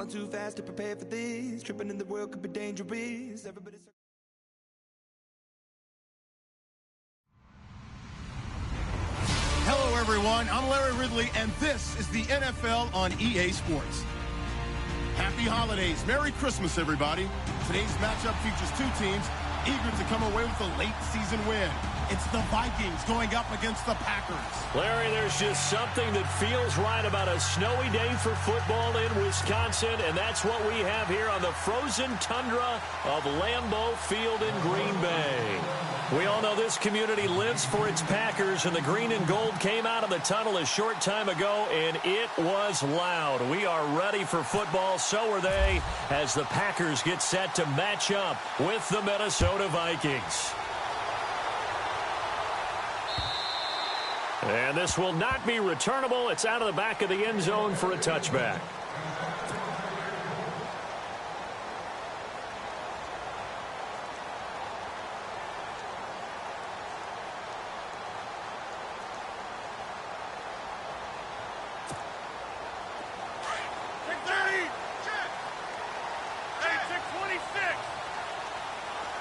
Falling too fast to prepare for this. Tripping in the world could be dangerous. Everybody's... Hello, everyone. I'm Larry Ridley, and this is the NFL on EA Sports. Happy holidays. Merry Christmas, everybody. Today's matchup features two teams eager to come away with a late season win. It's the Vikings going up against the Packers. Larry, there's just something that feels right about a snowy day for football in Wisconsin, and that's what we have here on the frozen tundra of Lambeau Field in Green Bay. We all know this community lives for its Packers, and the green and gold came out of the tunnel a short time ago, and it was loud. We are ready for football, so are they, as the Packers get set to match up with the Minnesota Vikings. And this will not be returnable. It's out of the back of the end zone for a touchback.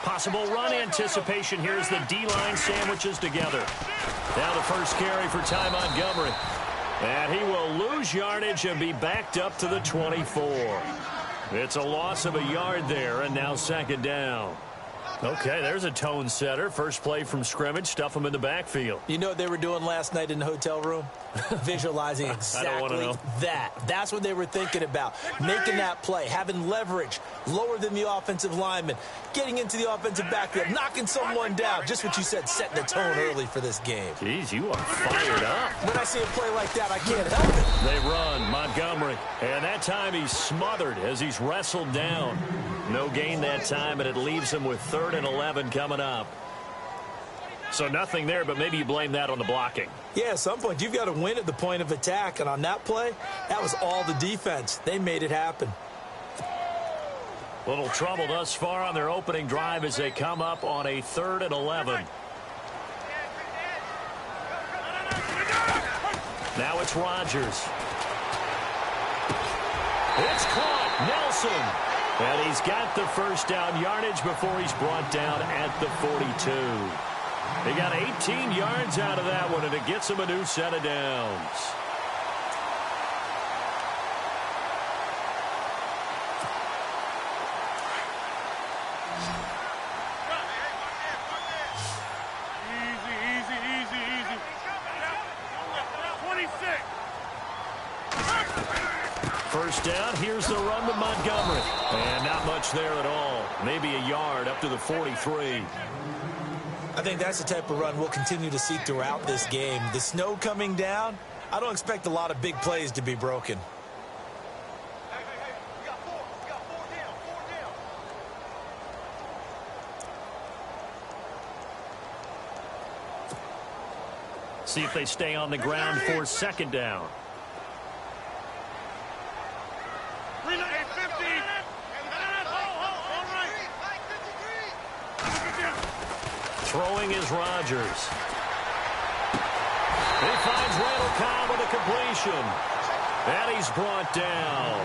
Possible run anticipation here as the D-line sandwiches together. Now the first carry for Ty Montgomery. And he will lose yardage and be backed up to the 24. It's a loss of a yard there, and now second down. Okay, there's a tone setter. First play from scrimmage, stuff him in the backfield. You know what they were doing last night in the hotel room? Visualizing exactly that. That's what they were thinking about. Making that play, having leverage, lower than the offensive lineman, getting into the offensive backfield, knocking someone down. Just what you said, setting the tone early for this game. Jeez, you are fired up. When I see a play like that, I can't help it. They run, Montgomery. And that time he's smothered as he's wrestled down. No gain that time, and it leaves him with 3rd and 11 coming up. So nothing there, but maybe you blame that on the blocking. Yeah, at some point, you've got to win at the point of attack. And on that play, that was all the defense. They made it happen. Little trouble thus far on their opening drive as they come up on a 3rd and 11. Now it's Rodgers. It's caught. Nelson. And he's got the first down yardage before he's brought down at the 42. They got 18 yards out of that one, and it gets him a new set of downs. Easy. 26. First down, here's the run to Montgomery. And not much there at all. Maybe a yard up to the 43. I think that's the type of run we'll continue to see throughout this game. The snow coming down, I don't expect a lot of big plays to be broken. See if they stay on the ground for second down. Throwing is Rodgers. He finds Randall Cobb with a completion. And he's brought down.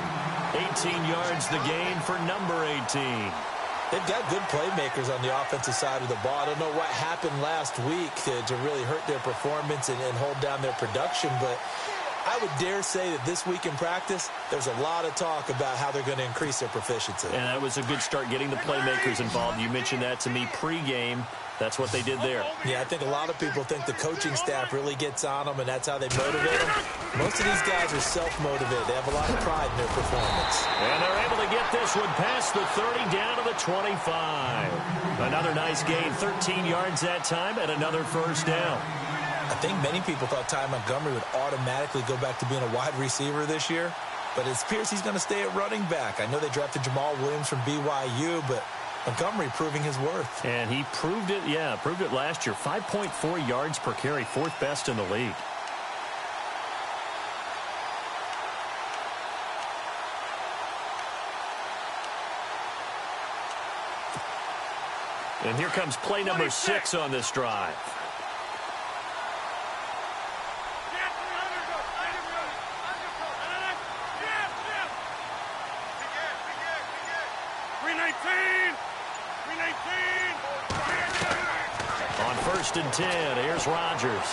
18 yards the gain for number 18. They've got good playmakers on the offensive side of the ball. I don't know what happened last week to really hurt their performance and hold down their production, but I would dare say that this week in practice, there's a lot of talk about how they're going to increase their proficiency. And that was a good start getting the playmakers involved. You mentioned that to me pregame. That's what they did there. Yeah, I think a lot of people think the coaching staff really gets on them, and that's how they motivate them. Most of these guys are self-motivated. They have a lot of pride in their performance. And they're able to get this one past the 30 down to the 25. Another nice gain, 13 yards that time, and another first down. I think many people thought Ty Montgomery would automatically go back to being a wide receiver this year, but it appears he's going to stay at running back. I know they drafted Jamal Williams from BYU, but Montgomery proving his worth. And he proved it, proved it last year. 5.4 yards per carry, 4th best in the league. And here comes play number 6 on this drive. On 1st and 10, here's Rodgers.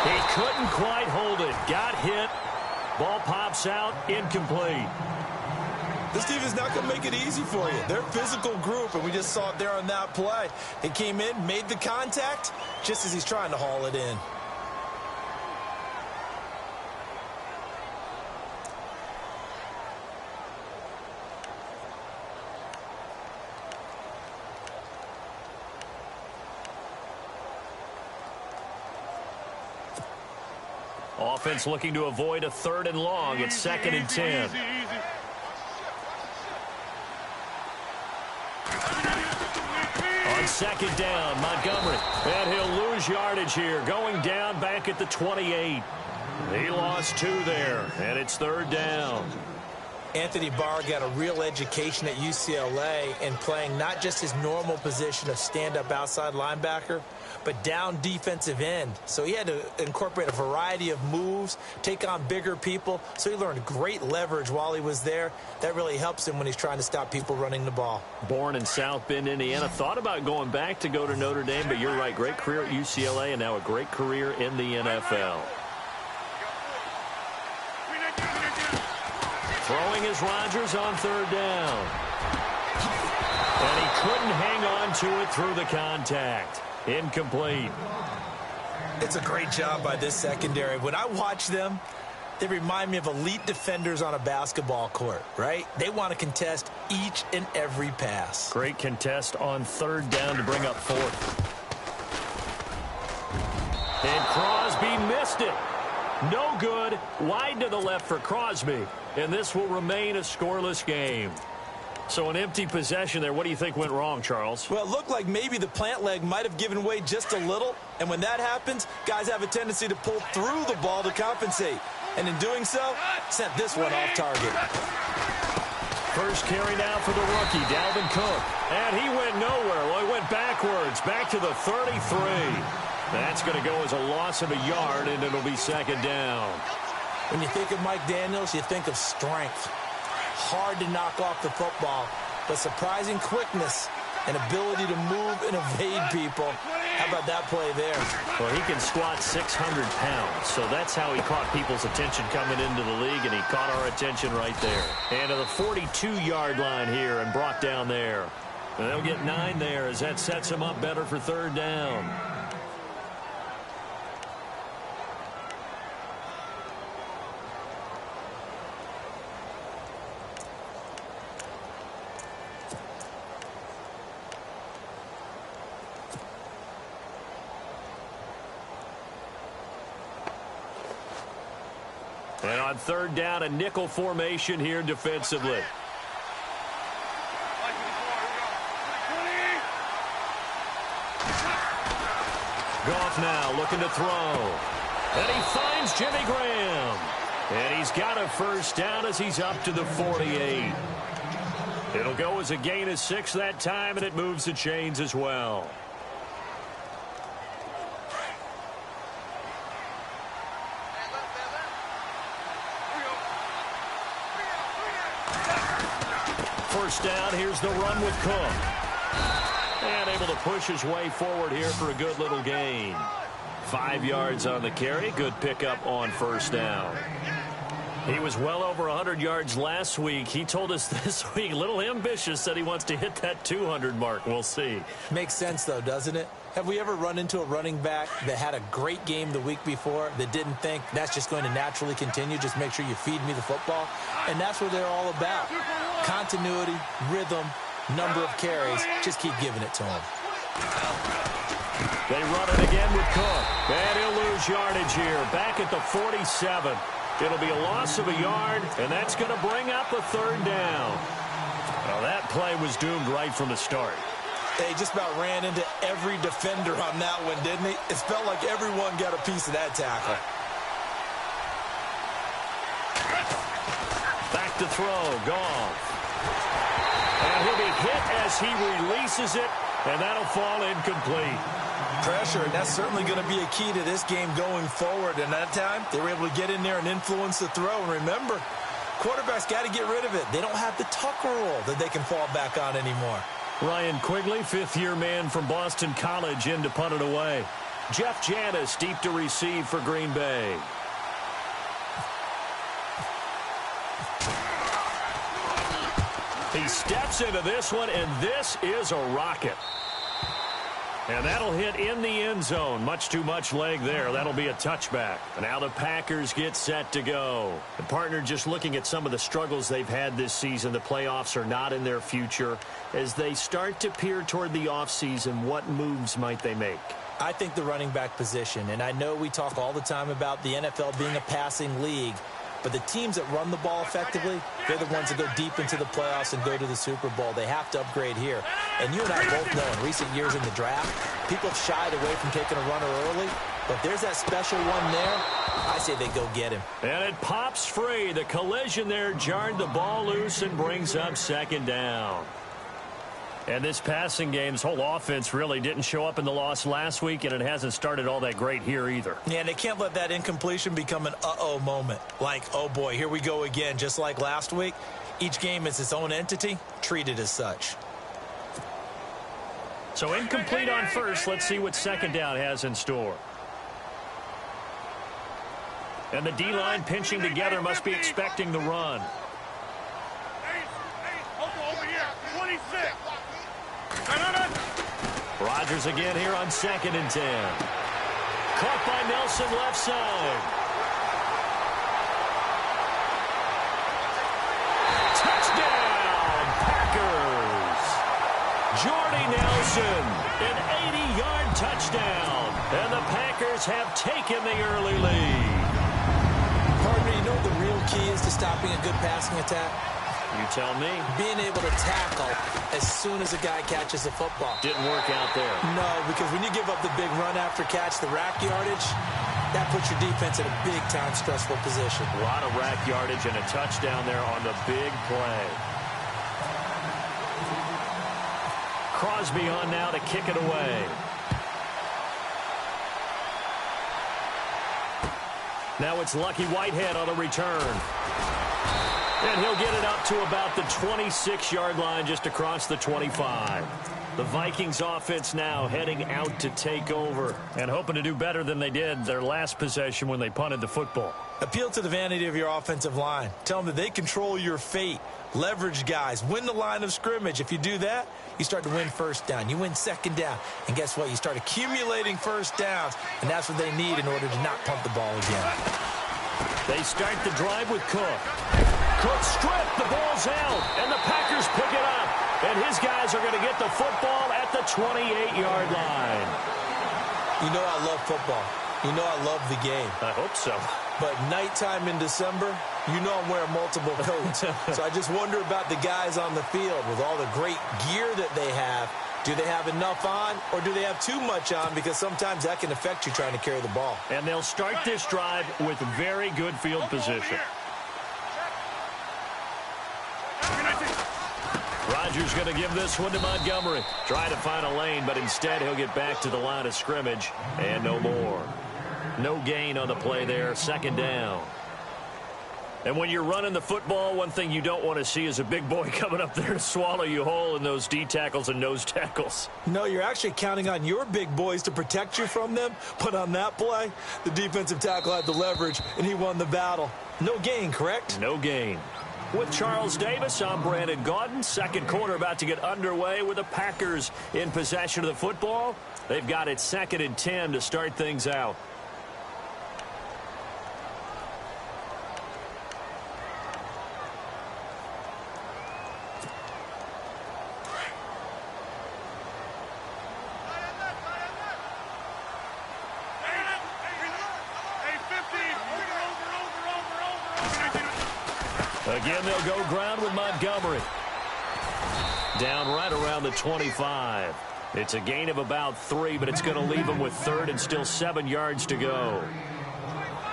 He couldn't quite hold it. Got hit. Ball pops out. Incomplete. This defense is not going to make it easy for you. They're a physical group, and we just saw it there on that play. He came in, made the contact, just as he's trying to haul it in. Offense looking to avoid a 3rd and long. It's 2nd and 10. On 2nd down, Montgomery. And he'll lose yardage here. Going down back at the 28. He lost 2 there, and it's 3rd down. Anthony Barr got a real education at UCLA in playing not just his normal position of stand-up outside linebacker, but down defensive end. So he had to incorporate a variety of moves, take on bigger people. So he learned great leverage while he was there. That really helps him when he's trying to stop people running the ball. Born in South Bend, Indiana. Thought about going back to go to Notre Dame, but you're right. Great career at UCLA and now a great career in the NFL. Throwing is Rodgers on 3rd down. And he couldn't hang on to it through the contact. Incomplete. It's a great job by this secondary. When I watch them, they remind me of elite defenders on a basketball court, right? They want to contest each and every pass. Great contest on 3rd down to bring up 4th. And Crosby missed it. No good. Wide to the left for Crosby. And this will remain a scoreless game. So an empty possession there. What do you think went wrong, Charles? Well, it looked like maybe the plant leg might have given way just a little. And when that happens, guys have a tendency to pull through the ball to compensate. And in doing so, sent this one off target. First carry now for the rookie, Dalvin Cook. And he went nowhere. Well, he went backwards, back to the 33. That's going to go as a loss of a yard, and it'll be 2nd down. When you think of Mike Daniels, you think of strength. Hard to knock off the football, but surprising quickness and ability to move and evade people. How about that play there? Well, he can squat 600 pounds, so that's how he caught people's attention coming into the league, and he caught our attention right there. And to the 42-yard line here and brought down there. And they'll get 9 there as that sets him up better for 3rd down. And on 3rd down, a nickel formation here defensively. Goff now looking to throw. And he finds Jimmy Graham. And he's got a 1st down as he's up to the 48. It'll go as a gain of 6 that time, and it moves the chains as well. First down, here's the run with Cook. And able to push his way forward here for a good little gain. 5 yards on the carry. Good pickup on 1st down. He was well over 100 yards last week. He told us this week, a little ambitious, said he wants to hit that 200 mark. We'll see. Makes sense, though, doesn't it? Have we ever run into a running back that had a great game the week before that didn't think that's just going to naturally continue? Just make sure you feed me the football. And that's what they're all about. Continuity, rhythm, number of carries. Just keep giving it to him. They run it again with Cook. And he'll lose yardage here. Back at the 47. It'll be a loss of a yard, and that's going to bring up a 3rd down. Well, that play was doomed right from the start. They just about ran into every defender on that one, didn't he? It felt like everyone got a piece of that tackle. Back to throw, Goff. And he'll be hit as he releases it, and that'll fall incomplete. Pressure, and that's certainly going to be a key to this game going forward. And that time, they were able to get in there and influence the throw. And remember, quarterbacks got to get rid of it. They don't have the Tucker rule that they can fall back on anymore. Ryan Quigley, fifth-year man from Boston College, in to punt it away. Jeff Janis deep to receive for Green Bay. He steps into this one, and this is a rocket. And that'll hit in the end zone. Much too much leg there. That'll be a touchback. And now the Packers get set to go. The partner, just looking at some of the struggles they've had this season, the playoffs are not in their future. As they start to peer toward the offseason, what moves might they make? I think the running back position, and I know we talk all the time about the NFL being a passing league, but the teams that run the ball effectively, they're the ones that go deep into the playoffs and go to the Super Bowl. They have to upgrade here. And you and I both know in recent years in the draft, people have shied away from taking a runner early, but there's that special one there. I say they go get him. And it pops free. The collision there jarred the ball loose and brings up second down. And this passing game's whole offense really didn't show up in the loss last week, and it hasn't started all that great here either. Yeah, and they can't let that incompletion become an uh-oh moment. Like, oh boy, here we go again, just like last week. Each game is its own entity, treated as such. So incomplete on first. Let's see what second down has in store. And the D-line pinching together, must be expecting the run. Rodgers again here on 2nd and 10. Caught by Nelson left side. Touchdown, Packers. Jordy Nelson, an 80-yard touchdown. And the Packers have taken the early lead. Partner, you know what the real key is to stopping a good passing attack? You tell me. Being able to tackle as soon as a guy catches the football. Didn't work out there. No, because when you give up the big run after catch, the rack yardage, that puts your defense in a big-time stressful position. A lot of rack yardage and a touchdown there on the big play. Crosby on now to kick it away. Now it's Lucky Whitehead on the return. And he'll get it up to about the 26-yard line, just across the 25. The Vikings offense now heading out to take over and hoping to do better than they did their last possession when they punted the football. Appeal to the vanity of your offensive line. Tell them that they control your fate. Leverage guys. Win the line of scrimmage. If you do that, you start to win first down. You win second down. And guess what? You start accumulating first downs. And that's what they need in order to not punt the ball again. They start the drive with Cook. Cook stripped, the ball's out, and the Packers pick it up. And his guys are going to get the football at the 28-yard line. You know I love football. You know I love the game. I hope so. But nighttime in December, you know I'm wearing multiple coats. So I just wonder about the guys on the field with all the great gear that they have. Do they have enough on, or do they have too much on? Because sometimes that can affect you trying to carry the ball. And they'll start this drive with very good field position. Rodgers going to give this one to Montgomery. Try to find a lane, but instead he'll get back to the line of scrimmage. And no more. No gain on the play there. Second down. And when you're running the football, one thing you don't want to see is a big boy coming up there to swallow you whole in those D tackles and nose tackles. No, you're actually counting on your big boys to protect you from them. But on that play, the defensive tackle had the leverage, and he won the battle. No gain, correct? No gain. With Charles Davis, I'm Brandon Gaudin. Second quarter about to get underway with the Packers in possession of the football. They've got it 2nd and 10 to start things out. Again, they'll go ground with Montgomery. Down right around the 25. It's a gain of about 3, but it's going to leave them with 3rd and still 7 yards to go.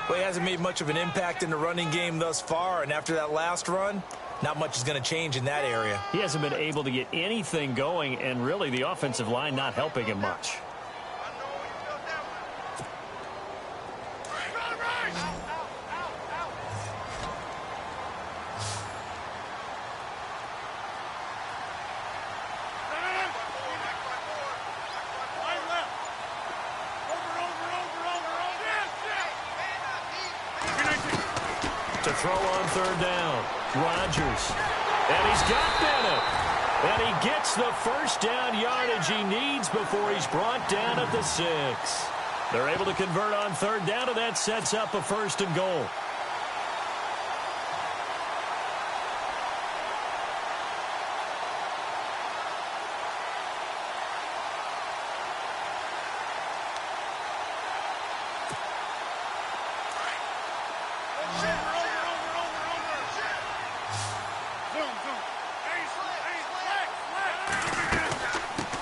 Well, he hasn't made much of an impact in the running game thus far, and after that last run, not much is going to change in that area. He hasn't been able to get anything going, and really the offensive line not helping him much. throw on third down. Rodgers. And he's got Bennett. And he gets the first down yardage he needs before he's brought down at the 6. They're able to convert on third down, and that sets up a 1st and goal.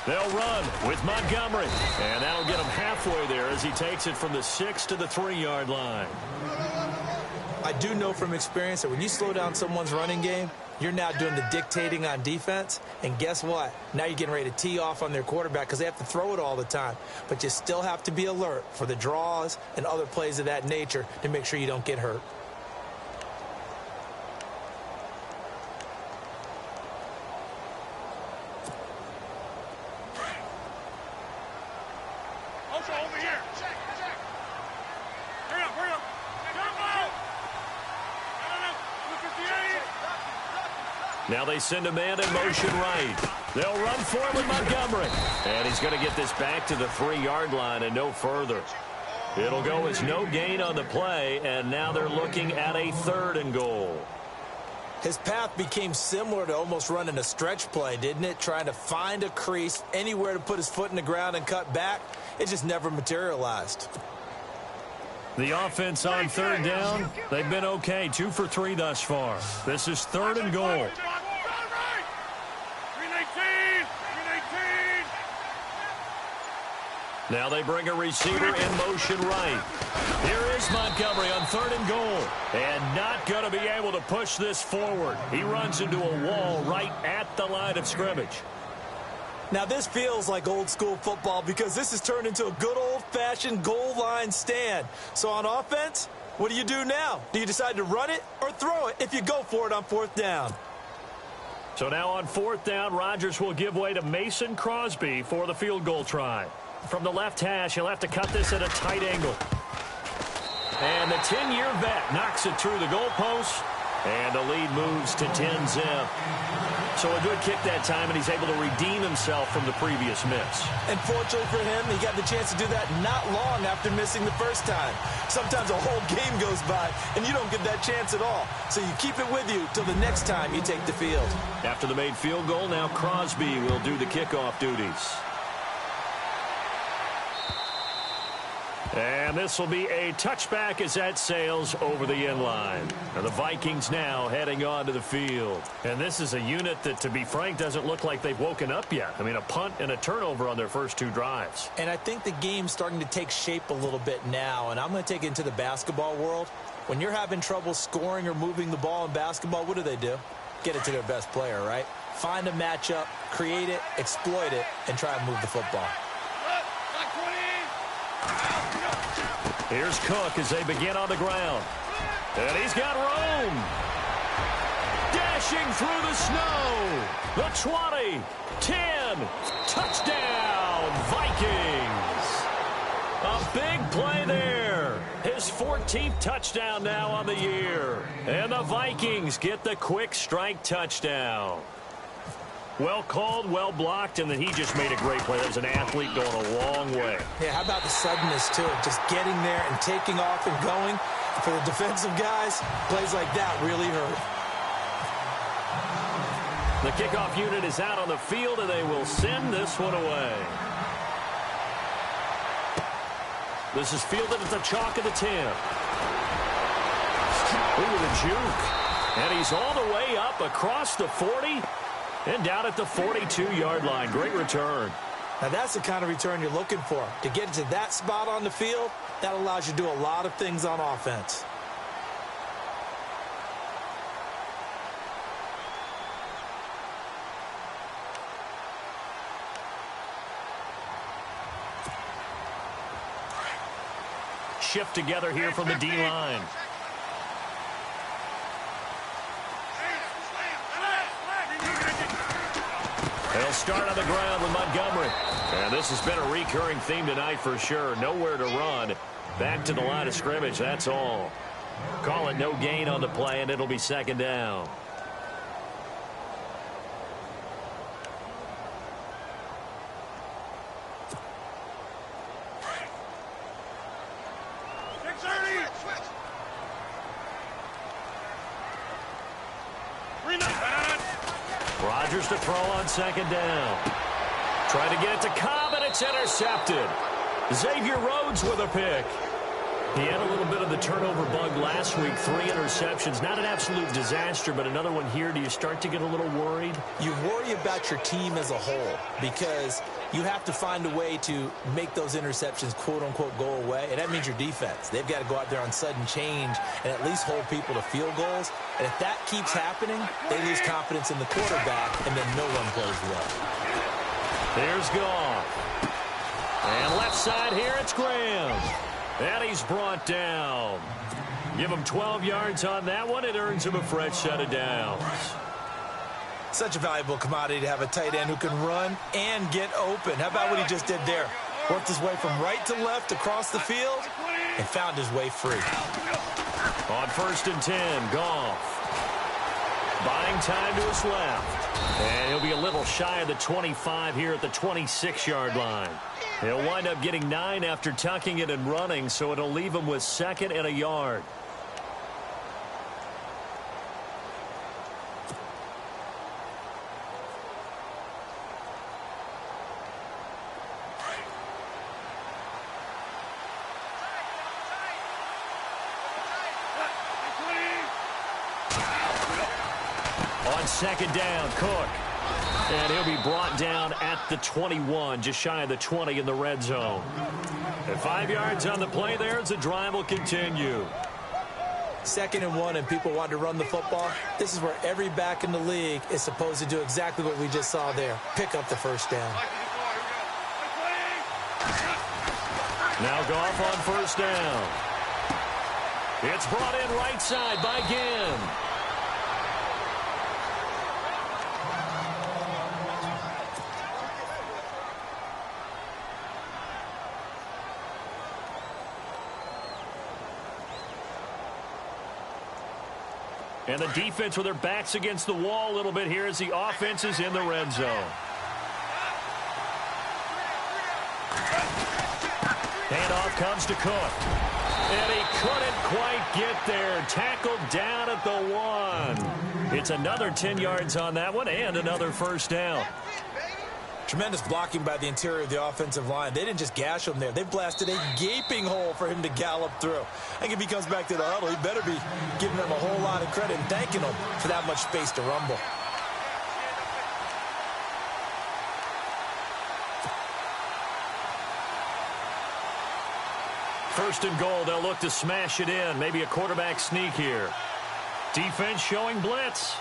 They'll run with Montgomery, and that'll get him halfway there as he takes it from the 6 to the 3-yard line. I do know from experience that when you slow down someone's running game, you're now doing the dictating on defense, and guess what? Now you're getting ready to tee off on their quarterback because they have to throw it all the time. But you still have to be alert for the draws and other plays of that nature to make sure you don't get hurt. Now they send a man in motion right. They'll run for him with Montgomery. And he's going to get this back to the 3-yard line and no further. It'll go as no gain on the play, and now they're looking at a 3rd and goal. His path became similar to almost running a stretch play, didn't it? Trying to find a crease, anywhere to put his foot in the ground and cut back. It just never materialized. The offense on third down, they've been okay, 2 for 3 thus far. This is 3rd and goal. Now they bring a receiver in motion right. Here is Montgomery on 3rd and goal. And not going to be able to push this forward. He runs into a wall right at the line of scrimmage. Now this feels like old school football because this has turned into a good old-fashioned goal line stand. So on offense, what do you do now? Do you decide to run it or throw it if you go for it on 4th down? So now on 4th down, Rodgers will give way to Mason Crosby for the field goal try. From the left hash, he'll have to cut this at a tight angle. And the 10-year vet knocks it through the goalpost, and the lead moves to 10-zip. So a good kick that time, and he's able to redeem himself from the previous miss. And fortunately for him, he got the chance to do that not long after missing the first time. Sometimes a whole game goes by, and you don't get that chance at all. So you keep it with you till the next time you take the field. After the made field goal, now Crosby will do the kickoff duties. And this will be a touchback as that sails over the end line. And the Vikings now heading onto the field. And this is a unit that, to be frank, doesn't look like they've woken up yet. I mean, a punt and a turnover on their first 2 drives. And I think the game's starting to take shape a little bit now. And I'm going to take it into the basketball world. When you're having trouble scoring or moving the ball in basketball, what do? Get it to their best player, right? Find a matchup, create it, exploit it, and try and move the football. Here's Cook as they begin on the ground. And he's got room. Dashing through the snow. The 20, 10, touchdown, Vikings. A big play there. His 14th touchdown now on the year. And the Vikings get the quick strike touchdown. Well called, well blocked, and then he just made a great play. That was an athlete going a long way. Yeah, how about the suddenness to it? Just getting there and taking off and going. For the defensive guys, plays like that really hurt. The kickoff unit is out on the field, and they will send this one away. This is fielded at the chalk of the 10. Ooh, the juke. And he's all the way up across the 40. And down at the 42-yard line. Great return. Now, that's the kind of return you're looking for. To get to that spot on the field, that allows you to do a lot of things on offense. Shift together here from the D-line. They'll start on the ground with Montgomery. And this has been a recurring theme tonight for sure. Nowhere to run. Back to the line of scrimmage, that's all. Call it no gain on the play, and it'll be second down. Rodgers to throw on second down. Trying to get it to Cobb, and it's intercepted. Xavier Rhodes with a pick. He had a little bit of the turnover bug last week, 3 interceptions. Not an absolute disaster, but another one here. Do you start to get a little worried? You worry about your team as a whole because you have to find a way to make those interceptions, quote-unquote, go away, and that means your defense. They've got to go out there on sudden change and at least hold people to field goals. And if that keeps happening, they lose confidence in the quarterback, and then no one plays well. Here's Goff. And left side here, it's Graham. And he's brought down. Give him 12 yards on that one. It earns him a fresh set of downs. Such a valuable commodity to have a tight end who can run and get open. How about what he just did there? Worked his way from right to left across the field and found his way free. On 1st and 10, Goff. Buying time to his left. And he'll be a little shy of the 25 here at the 26-yard line. He'll wind up getting 9 after tucking it and running, so it'll leave him with 2nd and a yard. On 2nd down, Cook. And he'll be brought down at the 21, just shy of the 20 in the red zone. And 5 yards on the play there as the drive will continue. 2nd and 1, and people want to run the football. This is where every back in the league is supposed to do exactly what we just saw there. Pick up the first down. Now Goff on 1st down. It's brought in right side by Ginn. And the defense with their backs against the wall a little bit here as the offense is in the red zone. Handoff comes to Cook. And he couldn't quite get there. Tackled down at the 1. It's another 10 yards on that one and another first down. Tremendous blocking by the interior of the offensive line. They didn't just gash him there. They blasted a gaping hole for him to gallop through. I think if he comes back to the huddle, he better be giving them a whole lot of credit and thanking them for that much space to rumble. First and goal, they'll look to smash it in. Maybe a quarterback sneak here. Defense showing blitz.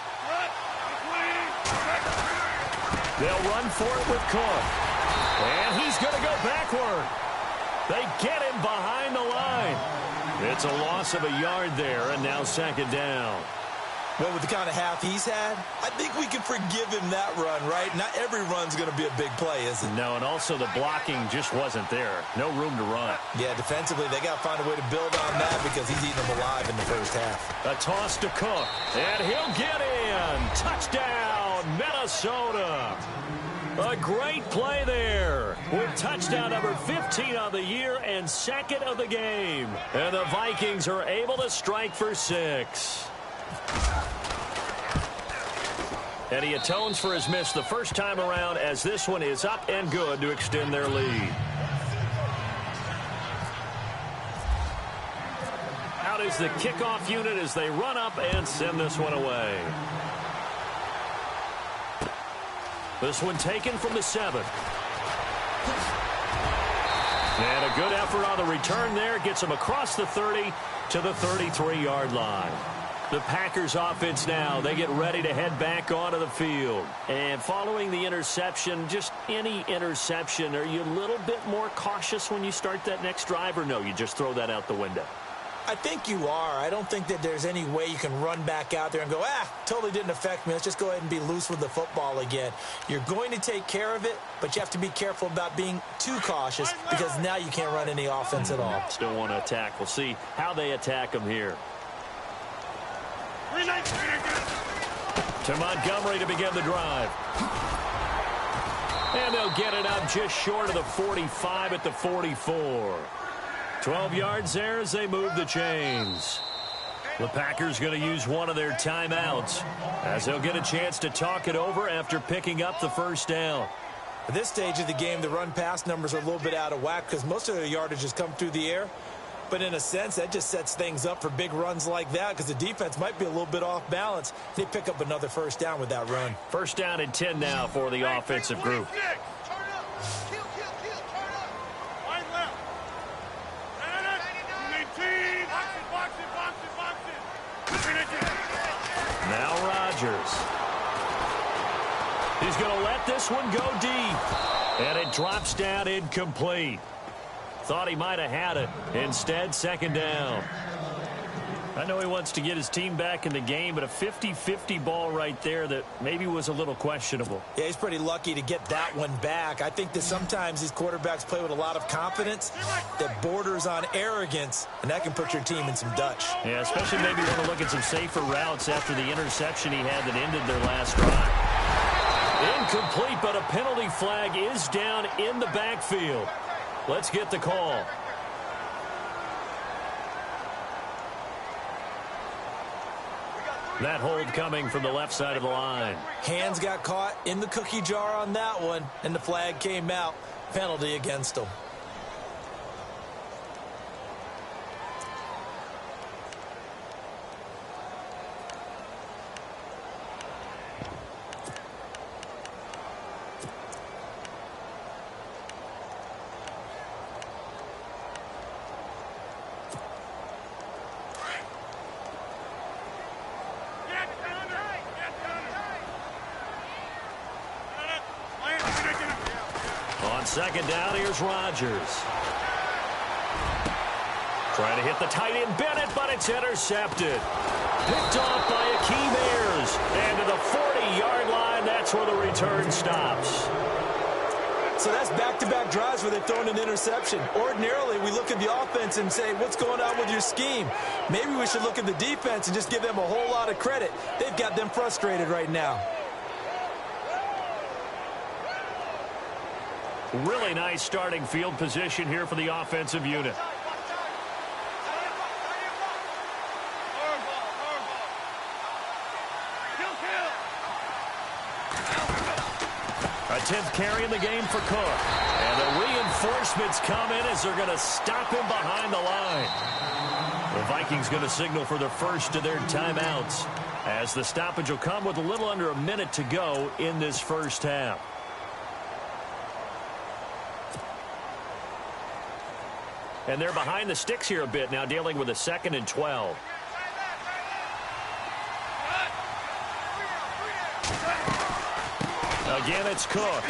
They'll run for it with Cook. And he's going to go backward. They get him behind the line. It's a loss of a yard there, and now 2nd down. Well, with the kind of half he's had, I think we can forgive him that run, right? Not every run's going to be a big play, is it? No, and also the blocking just wasn't there. No room to run. Yeah, defensively, they got to find a way to build on that because he's eating them alive in the first half. A toss to Cook, and he'll get in. Touchdown, Minnesota. A great play there with touchdown number 15 on the year and 2nd of the game. And the Vikings are able to strike for 6. And he atones for his miss the first time around as this one is up and good to extend their lead. Out is the kickoff unit as they run up and send this one away. This one taken from the 7th. And a good effort on the return there. Gets him across the 30 to the 33-yard line. The Packers offense now, they get ready to head back onto the field. And following the interception, just any interception, are you a little bit more cautious when you start that next drive, or no, you just throw that out the window? I think you are. I don't think that there's any way you can run back out there and go, totally didn't affect me. Let's just go ahead and be loose with the football again. You're going to take care of it, but you have to be careful about being too cautious because now you can't run any offense at all. Still want to attack. We'll see how they attack them here. To Montgomery to begin the drive. And they'll get it up just short of the 45 at the 44. 12 yards there as they move the chains. The Packers going to use one of their timeouts as they'll get a chance to talk it over after picking up the first down. At this stage of the game, the run-pass numbers are a little bit out of whack because most of their yardage has come through the air. But in a sense, that just sets things up for big runs like that because the defense might be a little bit off balance. They pick up another first down with that run. First down and 10 now for the offensive group. Now Rodgers. He's going to let this one go deep. And it drops down incomplete. Thought he might have had it. Instead, second down. I know he wants to get his team back in the game, but a 50-50 ball right there that maybe was a little questionable. Yeah, he's pretty lucky to get that one back. I think that sometimes these quarterbacks play with a lot of confidence that borders on arrogance, and that can put your team in some Dutch. Yeah, especially maybe want to look at some safer routes after the interception he had that ended their last drive. Incomplete, but a penalty flag is down in the backfield. Let's get the call. That hold coming from the left side of the line. Hands got caught in the cookie jar on that one, and the flag came out. Penalty against him. Second down, here's Rodgers. Trying to hit the tight end Bennett, but it's intercepted. Picked off by Akeem Ayers. And to the 40-yard line, that's where the return stops. So that's back-to-back drives where they've thrown an interception. Ordinarily, we look at the offense and say, what's going on with your scheme? Maybe we should look at the defense and just give them a whole lot of credit. They've got them frustrated right now. Really nice starting field position here for the offensive unit. A 10th carry in the game for Cook. And the reinforcements come in as they're going to stop him behind the line. The Vikings going to signal for the first of their timeouts as the stoppage will come with a little under a minute to go in this first half. And they're behind the sticks here a bit now, dealing with a 2nd and 12. Again, it's Cook.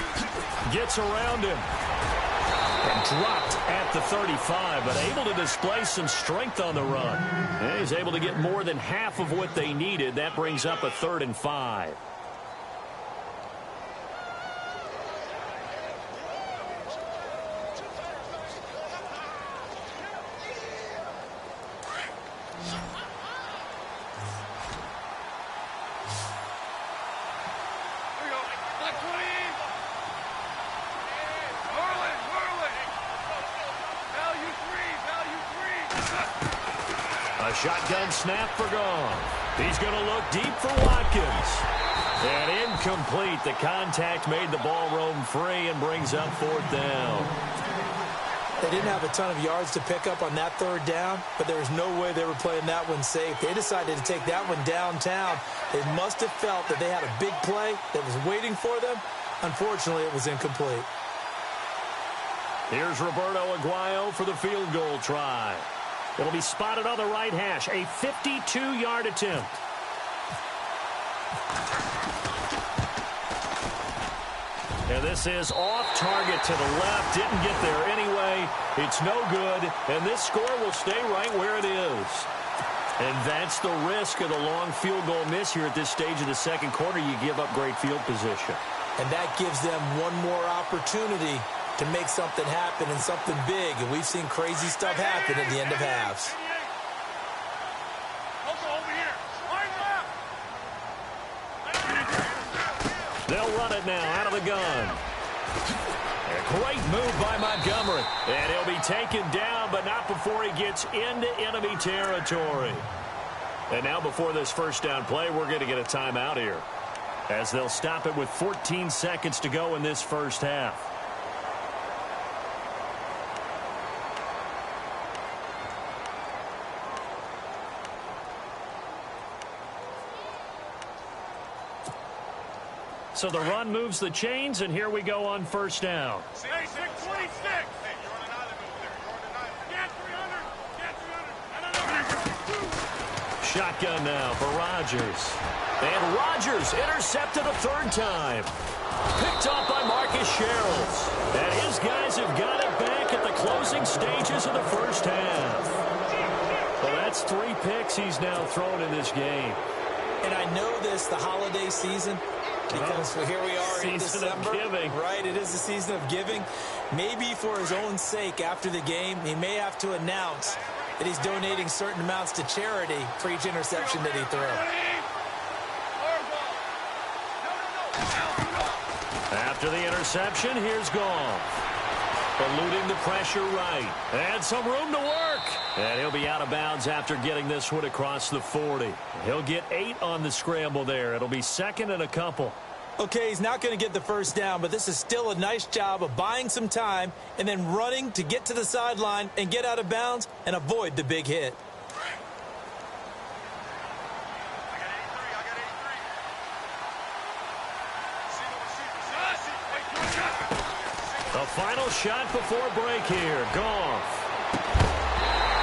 Gets around him. And dropped at the 35, but able to display some strength on the run. And he's able to get more than half of what they needed. That brings up a 3rd and 5. Shotgun snap for Goff. He's going to look deep for Watkins. And incomplete. The contact made the ball roam free and brings up 4th down. They didn't have a ton of yards to pick up on that 3rd down, but there was no way they were playing that one safe. They decided to take that one downtown. They must have felt that they had a big play that was waiting for them. Unfortunately, it was incomplete. Here's Roberto Aguayo for the field goal try. It'll be spotted on the right hash. A 52-yard attempt. And this is off target to the left. Didn't get there anyway. It's no good. And this score will stay right where it is. And that's the risk of the long field goal miss here at this stage of the second quarter. You give up great field position. And that gives them one more opportunity to make something happen and something big. And we've seen crazy stuff happen at the end of halves. They'll run it now out of the gun. A great move by Montgomery. And he'll be taken down, but not before he gets into enemy territory. And now before this first down play, we're going to get a timeout here, as they'll stop it with 14 seconds to go in this first half. So the run moves the chains, and here we go on first down. Hey, 626. Hey, you're on an island over there. You're on an island. Get 300. Shotgun now for Rodgers. And Rodgers intercepted a third time. Picked off by Marcus Sherrills. And his guys have got it back at the closing stages of the first half. Well, that's 3 picks he's now thrown in this game. And I know this, the holiday season, because here we are in December. Season of giving. Right, it is the season of giving. Maybe for his own sake after the game, he may have to announce that he's donating certain amounts to charity for each interception that he threw. After the interception, here's Goff. Eluding the pressure right. And some room to work. And he'll be out of bounds after getting this one across the 40. He'll get 8 on the scramble there. It'll be second and a couple. Okay, he's not going to get the first down, but this is still a nice job of buying some time and then running to get to the sideline and get out of bounds and avoid the big hit. The final shot before break here. Goff.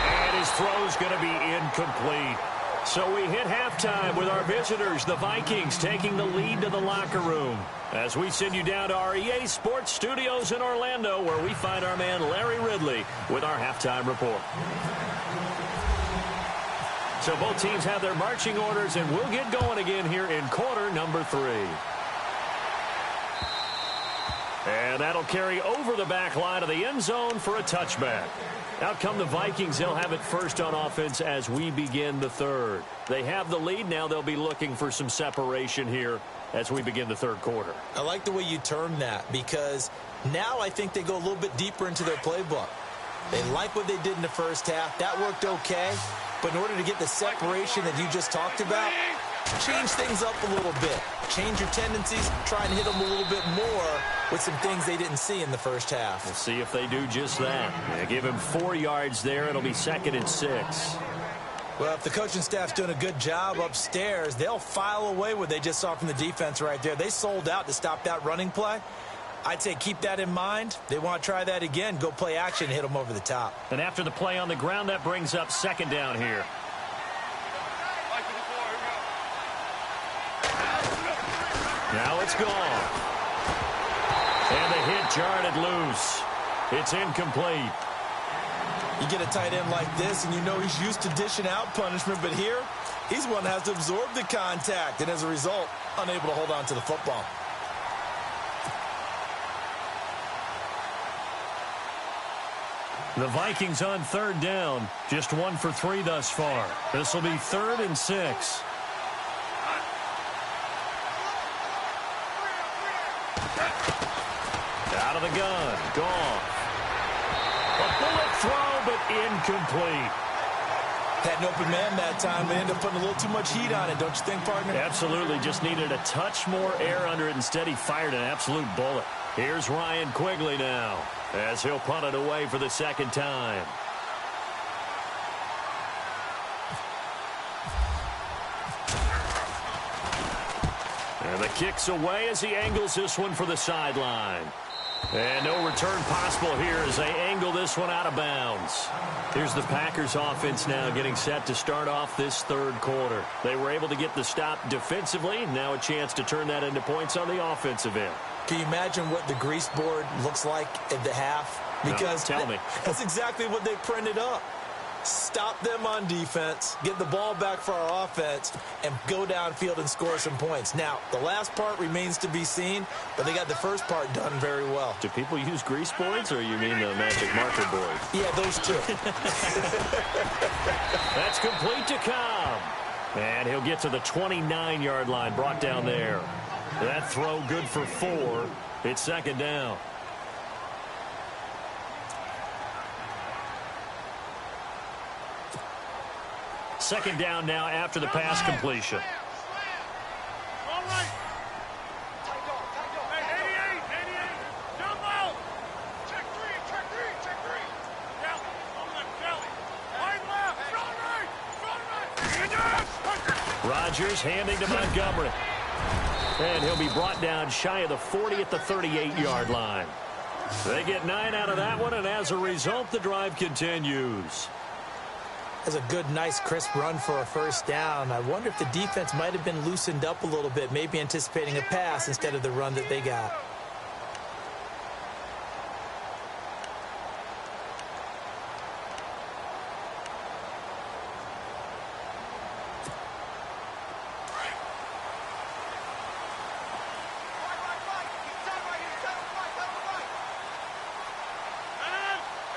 And his throw's going to be incomplete. So we hit halftime with our visitors, the Vikings, taking the lead to the locker room. As we send you down to our EA Sports Studios in Orlando, where we find our man Larry Ridley with our halftime report. So both teams have their marching orders, and we'll get going again here in quarter number 3. And that'll carry over the back line of the end zone for a touchback. Out come the Vikings. They'll have it first on offense as we begin the third. They have the lead. Now they'll be looking for some separation here as we begin the third quarter. I like the way you termed that, because now I think they go a little bit deeper into their playbook. They like what they did in the first half. That worked okay. But in order to get the separation that you just talked about, change things up a little bit. Change your tendencies. Try and hit them a little bit more with some things they didn't see in the first half. We'll see if they do just that. Yeah, give him 4 yards there. It'll be second and 6. Well, if the coaching staff's doing a good job upstairs, they'll file away what they just saw from the defense right there. They sold out to stop that running play. I'd say keep that in mind. They want to try that again. Go play action, hit them over the top. And after the play on the ground, that brings up second down here. Now it's gone. And the hit jarred it loose. It's incomplete. You get a tight end like this, and you know he's used to dishing out punishment, but here, he's one that has to absorb the contact, and as a result, unable to hold on to the football. The Vikings on third down. Just 1 for 3 thus far. This will be 3rd and 6. Out of the gun. Gone. A bullet throw, but incomplete. Had an open man that time. They ended up putting a little too much heat on it, don't you think, partner? Absolutely. Just needed a touch more air under it. Instead, he fired an absolute bullet. Here's Ryan Quigley now, as he'll punt it away for the second time. And the kick's away as he angles this one for the sideline. And no return possible here as they angle this one out of bounds. Here's the Packers offense now getting set to start off this third quarter. They were able to get the stop defensively. Now a chance to turn that into points on the offensive end. Can you imagine what the grease board looks like at the half? Because no, tell me. That's exactly what they printed up. Stop them on defense, get the ball back for our offense, and go downfield and score some points. Now, the last part remains to be seen, but they got the first part done very well. Do people use grease boards, or you mean the magic marker board? Yeah, those two. That's complete to Cobb. And he'll get to the 29-yard line, brought down there. That throw good for 4. It's second down. Second down now after the pass completion. All right. Hey, 88. Jump out. Check three. Down. On left, Kelly. Right left. Short right. Rodgers handing to Montgomery. And he'll be brought down shy of the 40 at the 38-yard line. They get 9 out of that one, and as a result, the drive continues. That's a good, nice, crisp run for a first down. I wonder if the defense might have been loosened up a little bit, maybe anticipating a pass instead of the run that they got.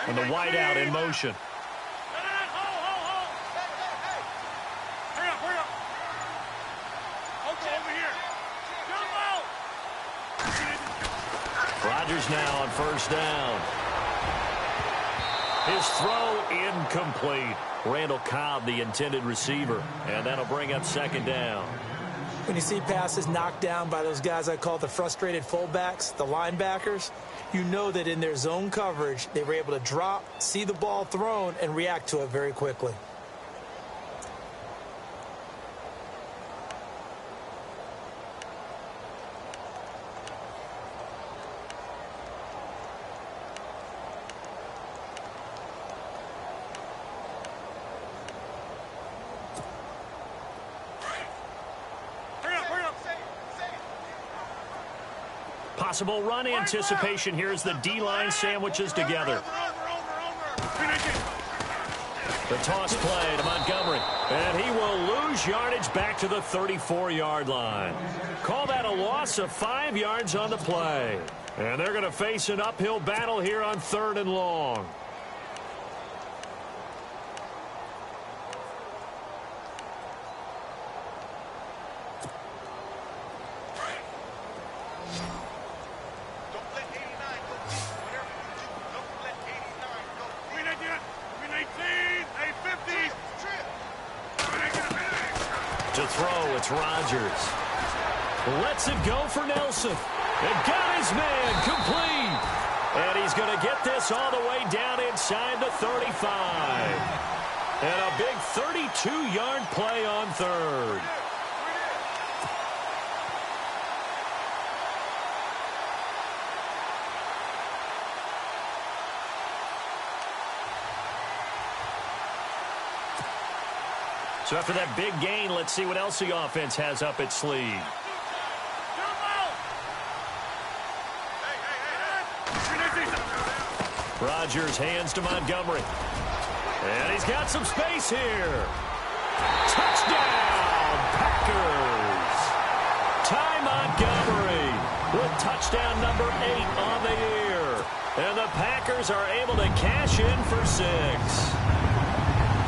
And the wideout in motion. Rodgers now on first down. His throw incomplete. Randall Cobb, the intended receiver. And that'll bring up second down. When you see passes knocked down by those guys I call the frustrated fullbacks, the linebackers, you know that in their zone coverage, they were able to drop, see the ball thrown, and react to it very quickly. Possible run anticipation here as the D-line sandwiches together. The toss play to Montgomery. And he will lose yardage back to the 34-yard line. Call that a loss of 5 yards on the play. And they're going to face an uphill battle here on 3rd and long. To throw, it's Rodgers. Lets it go for Nelson. And got his man complete. And he's going to get this all the way down inside the 35. And a big 32-yard play on 3rd. So after that big gain, let's see what else the offense has up its sleeve. Rodgers hands to Montgomery. And he's got some space here. Touchdown, Packers. Ty Montgomery with touchdown number 8 on the year. And the Packers are able to cash in for 6.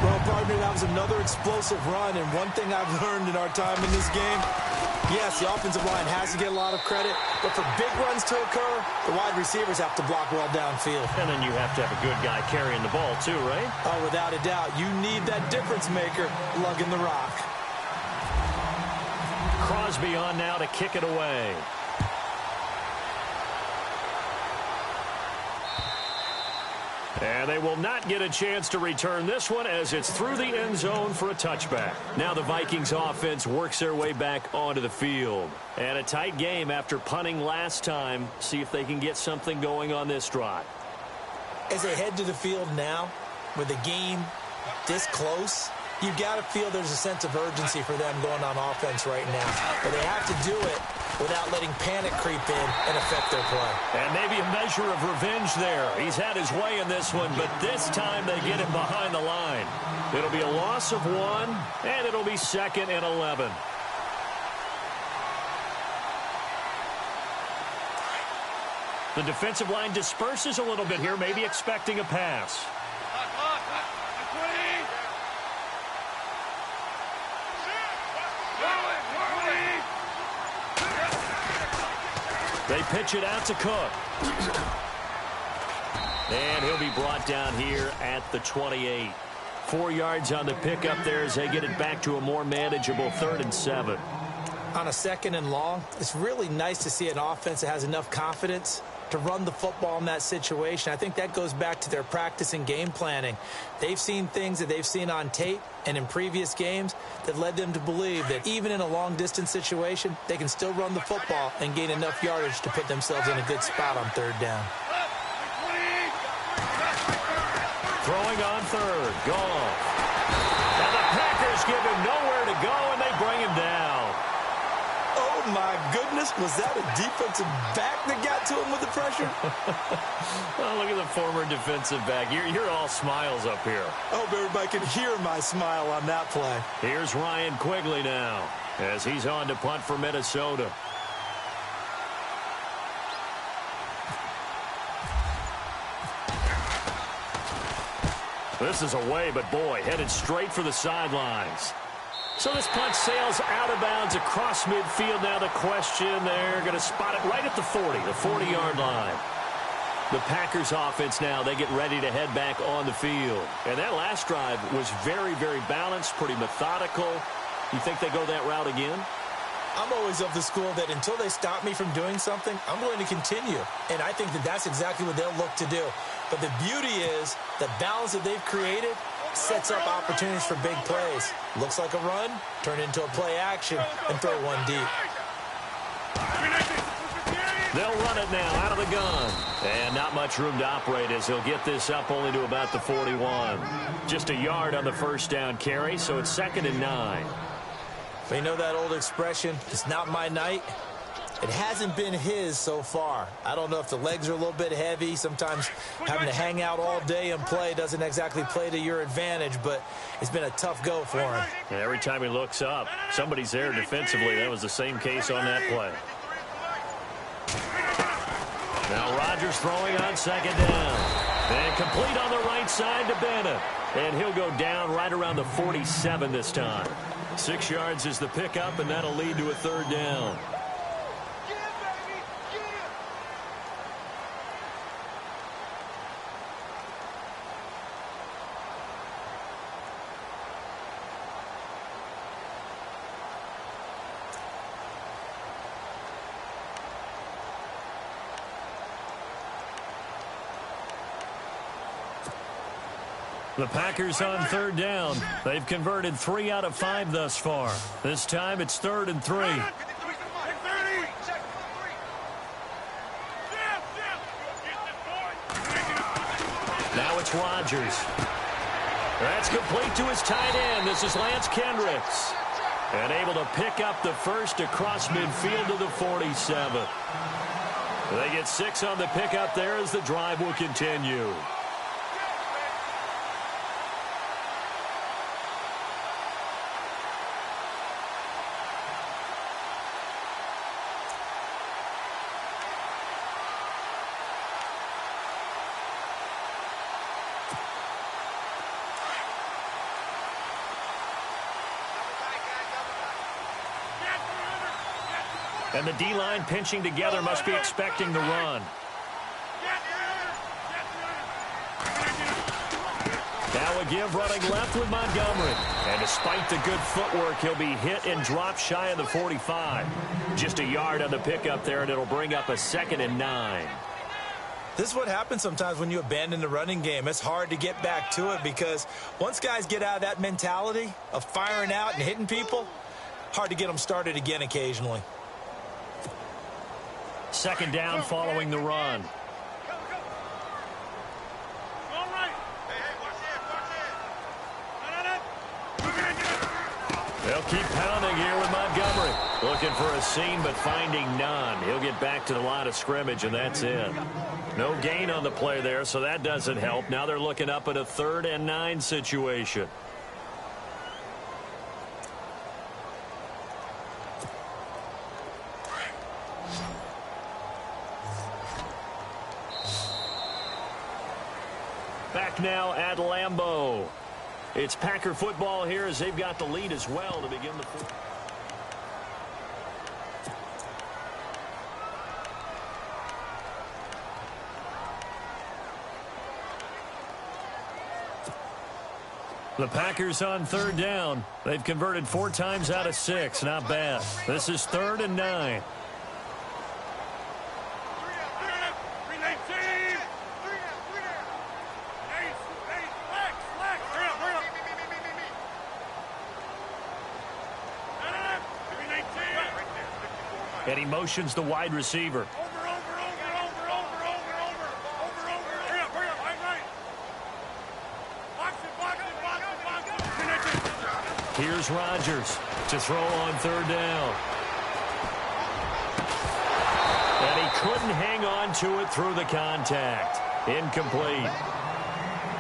Well, partner, that was another explosive run, and one thing I've learned in our time in this game, yes, the offensive line has to get a lot of credit, but for big runs to occur, the wide receivers have to block well downfield. And then you have to have a good guy carrying the ball too, right? Oh, without a doubt. You need that difference maker lugging the rock. Crosby on now to kick it away. And they will not get a chance to return this one as it's through the end zone for a touchback. Now the Vikings offense works their way back onto the field. And a tight game after punting last time. See if they can get something going on this drive. As they head to the field now, with the game this close, you've got to feel there's a sense of urgency for them going on offense right now. But they have to do it without letting panic creep in and affect their play. And maybe a measure of revenge there. He's had his way in this one, but this time they get him behind the line. It'll be a loss of 1, and it'll be 2nd and 11. The defensive line disperses a little bit here, maybe expecting a pass. They pitch it out to Cook. And he'll be brought down here at the 28. 4 yards on the pickup there as they get it back to a more manageable 3rd and 7. On a 2nd and long, it's really nice to see an offense that has enough confidence to run the football in that situation. I think that goes back to their practice and game planning. They've seen things that they've seen on tape and in previous games that led them to believe that even in a long-distance situation, they can still run the football and gain enough yardage to put themselves in a good spot on 3rd down. Throwing on 3rd. Goff. And the Packers give him nowhere to go, and they bring him down. Oh, my goodness. Was that a defensive back that got to him with the pressure? Oh, look at the former defensive back. You're all smiles up here. I hope everybody can hear my smile on that play. Here's Ryan Quigley now as he's on to punt for Minnesota. This is away, but boy, headed straight for the sidelines. So this punt sails out of bounds across midfield. Now the question, they're going to spot it right at the 40, the 40-yard line. The Packers offense now, they get ready to head back on the field. And that last drive was very, very balanced, pretty methodical. You think they go that route again? I'm always of the school that until they stop me from doing something, I'm going to continue. And I think that that's exactly what they'll look to do. But the beauty is the balance that they've created sets up opportunities for big plays. Looks like a run, turn into a play action, and throw one deep. They'll run it now out of the gun. And not much room to operate as he'll get this up only to about the 41. Just a yard on the first down carry, so it's 2nd and 9. You know that old expression, it's not my night? It hasn't been his so far. I don't know if the legs are a little bit heavy. Sometimes having to hang out all day and play doesn't exactly play to your advantage, but it's been a tough go for him. And every time he looks up, somebody's there defensively. That was the same case on that play. Now Rodgers throwing on 2nd down. And complete on the right side to Bennett. And he'll go down right around the 47 this time. 6 yards is the pickup, and that'll lead to a 3rd down. The Packers on 3rd down. They've converted 3 out of 5 thus far. This time it's 3rd and 3. Now it's Rodgers. That's complete to his tight end. This is Lance Kendricks. And able to pick up the first across midfield to the 47. They get 6 on the pickup there as the drive will continue. And the D-line pinching together must be expecting the run. Now a give running left with Montgomery. And despite the good footwork, he'll be hit and dropped shy of the 45. Just a yard on the pickup there, and it'll bring up a 2nd and 9. This is what happens sometimes when you abandon the running game. It's hard to get back to it because once guys get out of that mentality of firing out and hitting people, hard to get them started again occasionally. 2nd down following the run. They'll keep pounding here with Montgomery. Looking for a seam, but finding none. He'll get back to the line of scrimmage, and that's it. No gain on the play there, so that doesn't help. Now they're looking up at a 3rd and 9 situation. Back now at Lambeau. It's Packer football here as they've got the lead as well to begin the fourth. The Packers on third down. They've converted 4 times out of 6. Not bad. This is 3rd and 9. And he motions the wide receiver. Here's Rodgers to throw on 3rd down. And he couldn't hang on to it through the contact. Incomplete.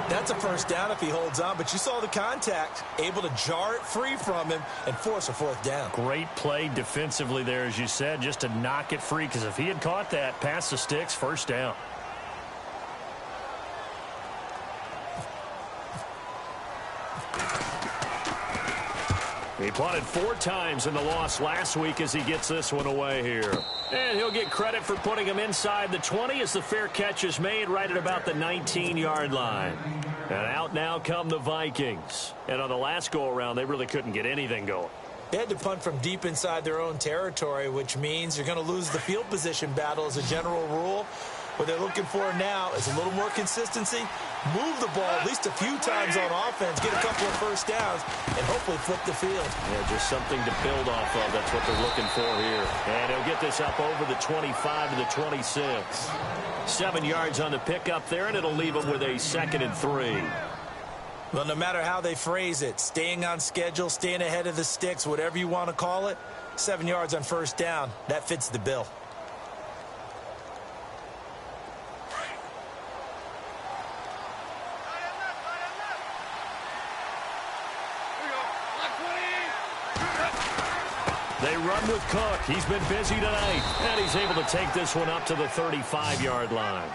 That's a 1st down if he holds on, but you saw the contact, able to jar it free from him and force a 4th down. Great play defensively there, as you said, just to knock it free, because if he had caught that, past the sticks, 1st down. He punted 4 times in the loss last week as he gets this one away here. And he'll get credit for putting him inside the 20 as the fair catch is made right at about the 19-yard line. And out now come the Vikings. And on the last go-around, they really couldn't get anything going. They had to punt from deep inside their own territory, which means you're going to lose the field position battle as a general rule. What they're looking for now is a little more consistency, move the ball at least a few times on offense, get a couple of 1st downs, and hopefully flip the field. Yeah, just something to build off of. That's what they're looking for here. And he'll get this up over the 25 to the 26. 7 yards on the pickup there, and it'll leave him with a 2nd and 3. Well, no matter how they phrase it, staying on schedule, staying ahead of the sticks, whatever you want to call it, 7 yards on 1st down, that fits the bill. They run with Cook. He's been busy tonight, and he's able to take this one up to the 35-yard line.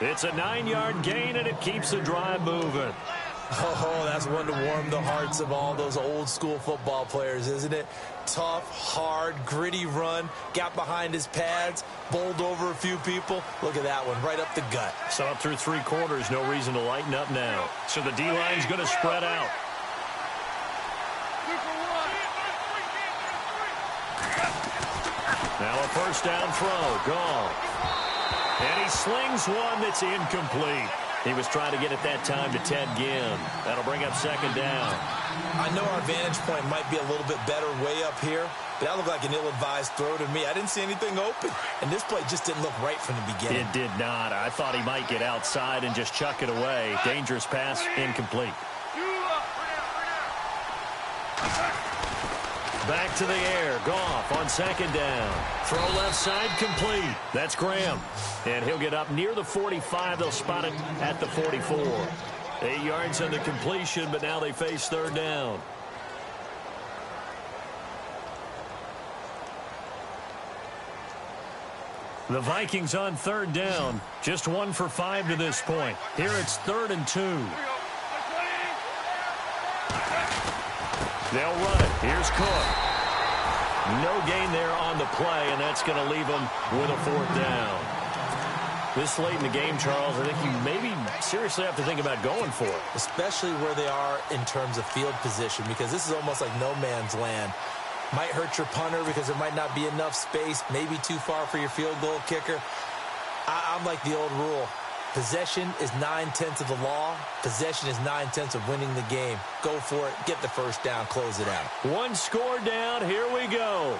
It's a 9-yard gain, and it keeps the drive moving. Oh, that's one to warm the hearts of all those old-school football players, isn't it? Tough, hard, gritty run, got behind his pads, bowled over a few people. Look at that one, right up the gut. So up through 3 quarters, no reason to lighten up now. So the D-line's going to spread out. Now a 1st down throw, gone. And he slings one that's incomplete. He was trying to get it that time to Ted Ginn. That'll bring up 2nd down. I know our vantage point might be a little bit better way up here, but that looked like an ill-advised throw to me. I didn't see anything open, and this play just didn't look right from the beginning. It did not. I thought he might get outside and just chuck it away. Dangerous pass, incomplete. Back to the air. Goff on 2nd down. Throw left side complete. That's Graham. And he'll get up near the 45. They'll spot it at the 44. 8 yards on the completion, but now they face 3rd down. The Vikings on 3rd down. Just 1 for 5 to this point. Here it's 3rd and 2. They'll run it. Here's Cook. No gain there on the play, and that's going to leave them with a 4th down. This late in the game, Charles, I think you maybe seriously have to think about going for it. Especially where they are in terms of field position, because this is almost like no man's land. Might hurt your punter because there might not be enough space, maybe too far for your field goal kicker. I'm like the old rule. Possession is 9/10 of the law. Possession is 9/10 of winning the game. Go for it. Get the 1st down. Close it out. 1 score down. Here we go.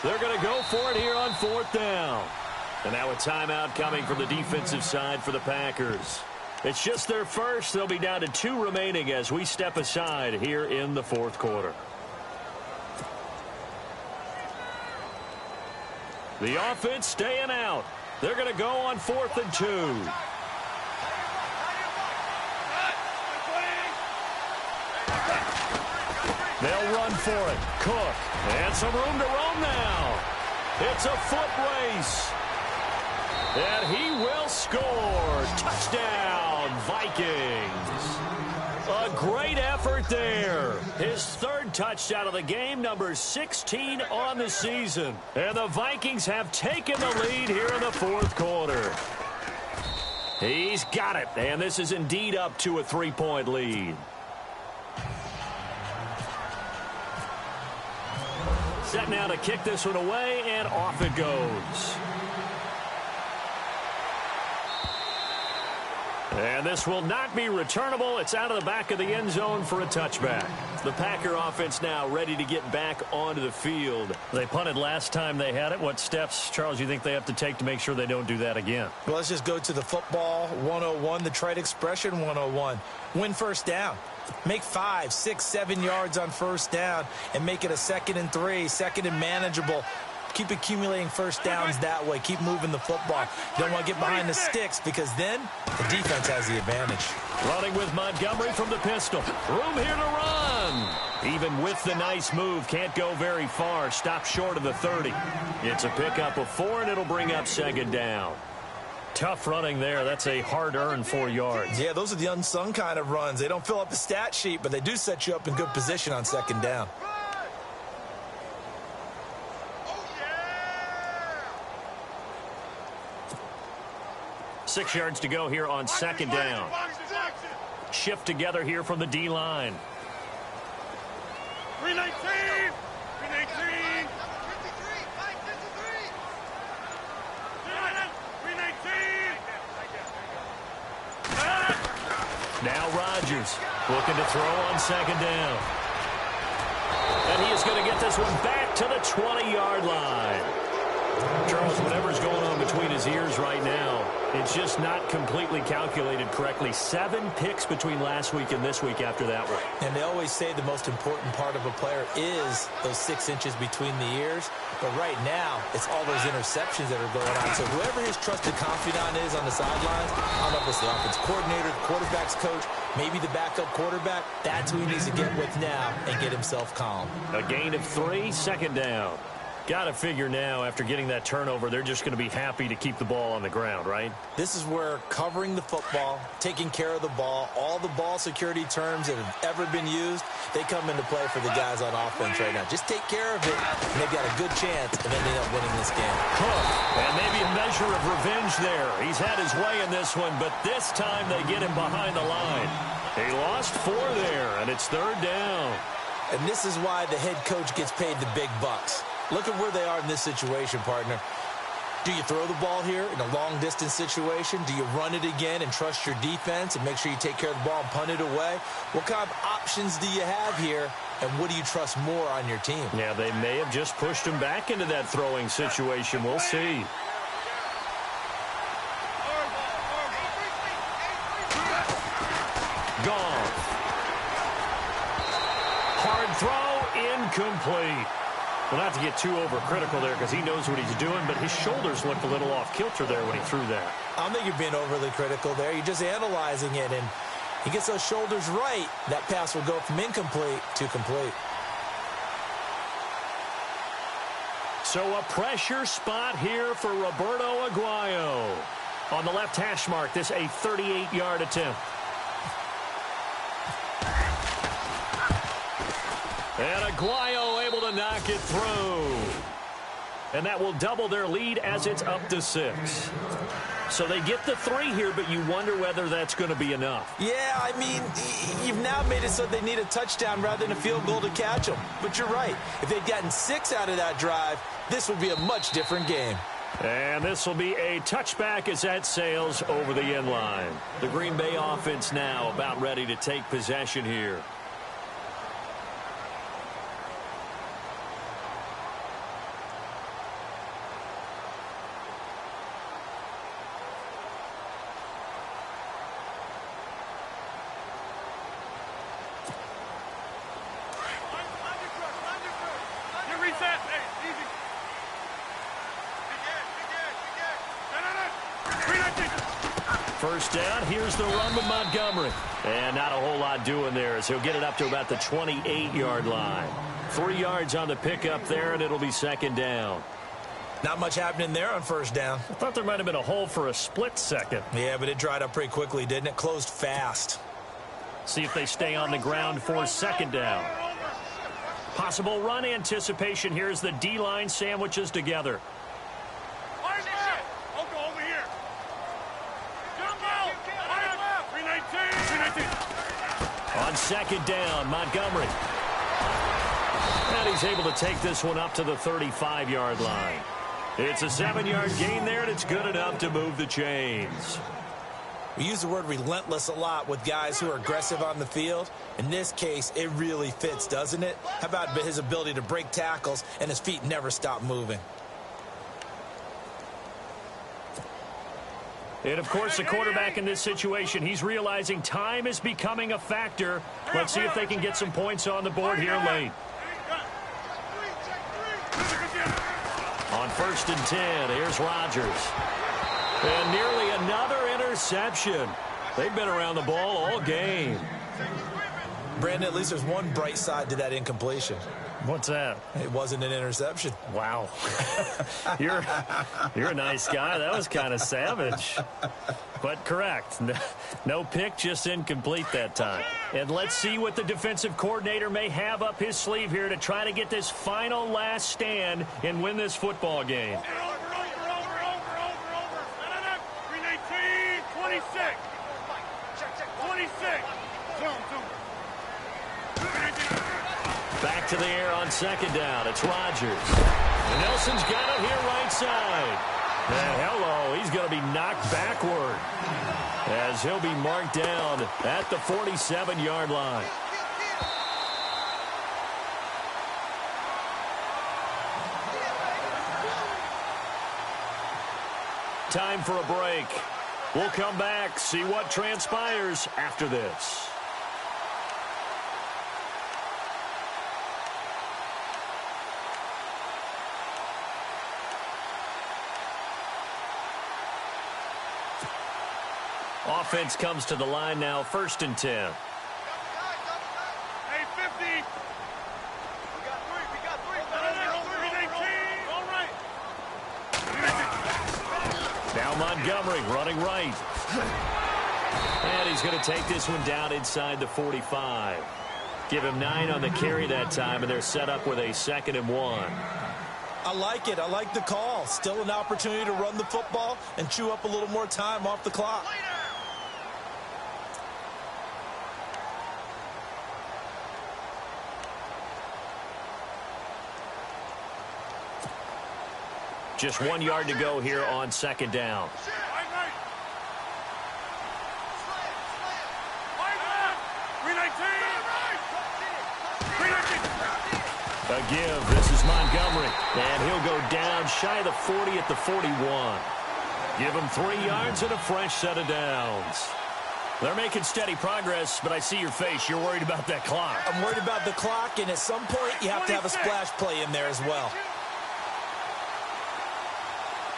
They're going to go for it here on 4th down. And now a timeout coming from the defensive side for the Packers. It's just their first. They'll be down to 2 remaining as we step aside here in the 4th quarter. The offense staying out. They're going to go on 4th and 2. They'll run for it. Cook. And some room to roam now. It's a foot race. And he will score. Touchdown, Vikings. A great effort there. His 3rd touchdown of the game, number 16 on the season. And the Vikings have taken the lead here in the 4th quarter. He's got it. And this is indeed up to a 3-point lead. Set now to kick this one away, and off it goes. And this will not be returnable. It's out of the back of the end zone for a touchback. The Packer offense now ready to get back onto the field. They punted last time they had it. What steps, Charles, you think they have to take to make sure they don't do that again? Well, let's just go to the football 101, the trade expression 101. Win first down. Make 5, 6, 7 yards on first down and make it a 2nd and 3, 2nd and manageable. Keep accumulating first downs that way. Keep moving the football. You don't want to get behind the sticks because then the defense has the advantage. Running with Montgomery from the pistol. Room here to run. Even with the nice move, can't go very far. Stop short of the 30. It's a pickup of 4, and it'll bring up 2nd down. Tough running there. That's a hard-earned 4 yards. Yeah, those are the unsung kind of runs. They don't fill up the stat sheet, but they do set you up in good position on 2nd down. 6 yards to go here on 2nd down. Shift together here from the D-line. 319! 319! 319! Now Rodgers looking to throw on 2nd down. And he is going to get this one back to the 20-yard line. Charles, whatever's going on between his ears right now, it's just not completely calculated correctly. 7 picks between last week and this week after that one. And they always say the most important part of a player is those 6 inches between the ears. But right now, it's all those interceptions that are going on. So whoever his trusted confidant is on the sidelines, I don't know if it's the offense coordinator, the quarterback's coach, maybe the backup quarterback, that's who he needs to get with now and get himself calm. A gain of 3, 2nd down. Got to figure now, after getting that turnover, they're just going to be happy to keep the ball on the ground, right? This is where covering the football, taking care of the ball, all the ball security terms that have ever been used, they come into play for the guys on offense right now. Just take care of it, and they've got a good chance of ending up winning this game. And maybe a measure of revenge there. He's had his way in this one, but this time they get him behind the line. He lost 4 there, and it's 3rd down. And this is why the head coach gets paid the big bucks. Look at where they are in this situation, partner. Do you throw the ball here in a long-distance situation? Do you run it again and trust your defense and make sure you take care of the ball and punt it away? What kind of options do you have here, and what do you trust more on your team? Yeah, they may have just pushed him back into that throwing situation. We'll see. Gone. Hard throw, incomplete. Well, not to get too overcritical there because he knows what he's doing, but his shoulders looked a little off kilter there when he threw that. I don't think you're being overly critical there. You're just analyzing it, and he gets those shoulders right. That pass will go from incomplete to complete. So a pressure spot here for Roberto Aguayo. On the left hash mark, this a 38-yard attempt. And Aguayo able to knock it through. And that will double their lead as it's up to 6. So they get the 3 here, but you wonder whether that's going to be enough. Yeah, I mean, you've now made it so they need a touchdown rather than a field goal to catch them. But you're right. If they'd gotten 6 out of that drive, this would be a much different game. And this will be a touchback as that sails over the end line. The Green Bay offense now about ready to take possession here. First down, here's the run with Montgomery. And not a whole lot doing there as he'll get it up to about the 28-yard line. 3 yards on the pickup there, and it'll be 2nd down. Not much happening there on first down. I thought there might have been a hole for a split second. Yeah, but it dried up pretty quickly, didn't it? Closed fast. See if they stay on the ground for 2nd down. Possible run anticipation here as the D-line sandwiches together. On 2nd down, Montgomery. And he's able to take this one up to the 35-yard line. It's a 7-yard gain there, and it's good enough to move the chains. We use the word relentless a lot with guys who are aggressive on the field. In this case, it really fits, doesn't it? How about his ability to break tackles and his feet never stop moving? And, of course, the quarterback in this situation, he's realizing time is becoming a factor. Let's see if they can get some points on the board here late. On 1st and 10, here's Rodgers. And nearly another interception. They've been around the ball all game. Brandon, at least there's one bright side to that incompletion. What's that? It wasn't an interception. Wow. You're a nice guy. That was kind of savage. But correct. No pick, just incomplete that time. And let's see what the defensive coordinator may have up his sleeve here to try to get this final last stand and win this football game. 26. Back to the air on 2nd down. It's Rodgers. And Nelson's got it here right side. And hello, he's going to be knocked backward as he'll be marked down at the 47-yard line. Time for a break. We'll come back, see what transpires after this. Offense comes to the line now, 1st and 10. Hey, 50. We got three. All right. Now Montgomery running right. And he's going to take this one down inside the 45. Give him 9 on the carry that time, and they're set up with a 2nd and 1. I like it. I like the call. Still an opportunity to run the football and chew up a little more time off the clock. Just 1 yard to go here on 2nd down. A give. This is Montgomery. And he'll go down shy of the 40 at the 41. Give him 3 yards and a fresh set of downs. They're making steady progress, but I see your face. You're worried about that clock. I'm worried about the clock, and at some point you have to have a splash play in there as well.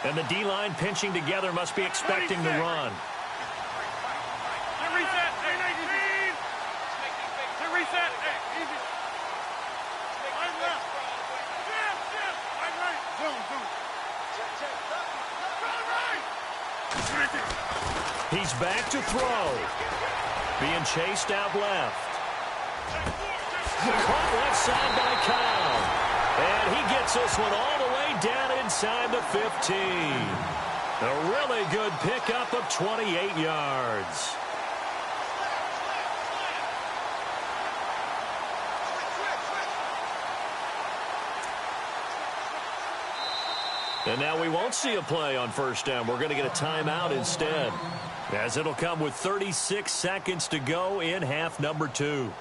And the D-line pinching together must be expecting the run. He's back to throw. Being chased out left. Caught left side by Kyle. And he gets this one all the way down inside the 15. A really good pickup of 28 yards. And now we won't see a play on 1st down. We're going to get a timeout instead, as it'll come with 36 seconds to go in half number 2.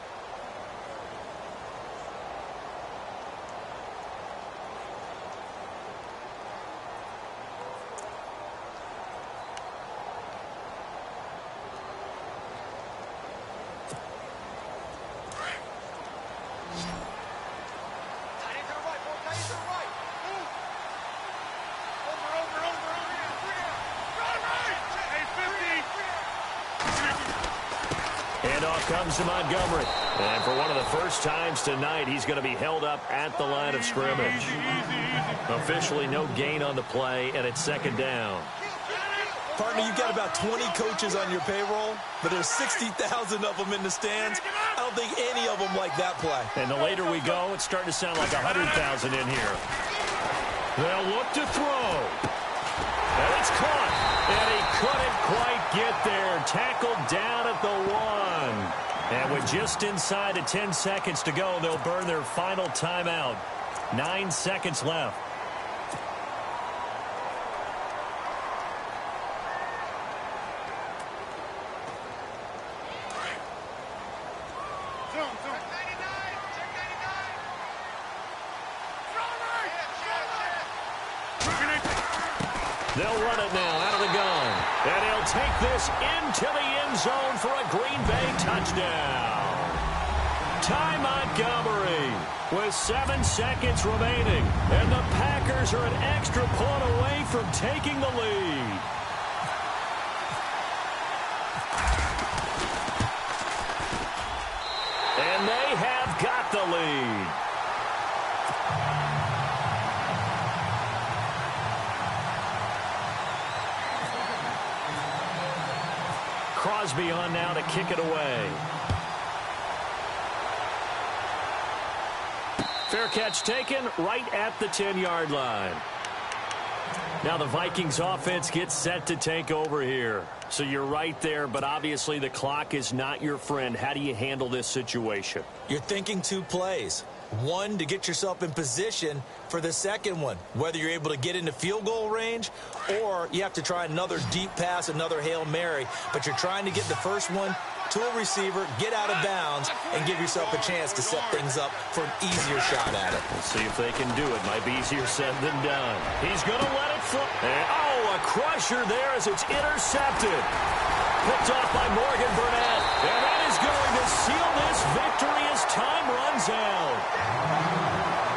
Comes to Montgomery. And for one of the first times tonight, he's going to be held up at the line of scrimmage. Officially no gain on the play, and it's 2nd down. Partner, you've got about 20 coaches on your payroll, but there's 60,000 of them in the stands. I don't think any of them like that play. And the later we go, it's starting to sound like 100,000 in here. They'll look to throw. And it's caught. And he couldn't quite get there. Tackled down at the 1. And with just inside of 10 seconds to go, they'll burn their final timeout. 9 seconds left. They'll run it now out of the gun. And he'll take this into the end zone for a Green Bay touchdown. Ty Montgomery with 7 seconds remaining. And the Packers are an extra point away from taking the lead. And they have got the lead. Crosby on now to kick it away. Fair catch taken right at the 10-yard line. Now the Vikings offense gets set to take over here. So you're right there, but obviously the clock is not your friend. How do you handle this situation? You're thinking 2 plays. One, to get yourself in position for the second one, whether you're able to get into field goal range or you have to try another deep pass, another Hail Mary, but you're trying to get the first one to a receiver, get out of bounds, and give yourself a chance to set things up for an easier shot at it. We'll see if they can do it. Might be easier said than done. He's going to let it fly. Oh, a crusher there as it's intercepted. Picked off by Morgan Burnett. And that is going to seal this victory as time runs out.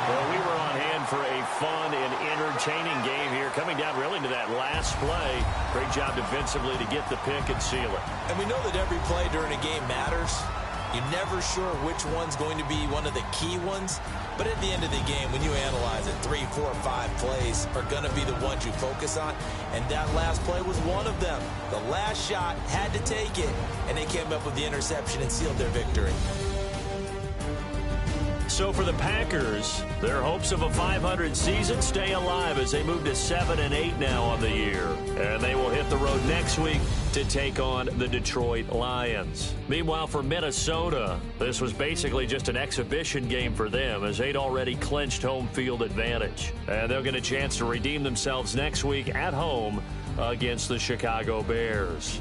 Well, we were on hand for a fun and entertaining game here. Coming down really to that last play. Great job defensively to get the pick and seal it. And we know that every play during a game matters. You're never sure which one's going to be one of the key ones. But at the end of the game, when you analyze it, 3, 4, 5 plays are going to be the ones you focus on. And that last play was one of them. The last shot had to take it, and they came up with the interception and sealed their victory. So for the Packers, their hopes of a 500 season stay alive as they move to 7-8 now on the year. And they will hit the road next week to take on the Detroit Lions. Meanwhile, for Minnesota, this was basically just an exhibition game for them as they'd already clinched home field advantage. And they'll get a chance to redeem themselves next week at home against the Chicago Bears.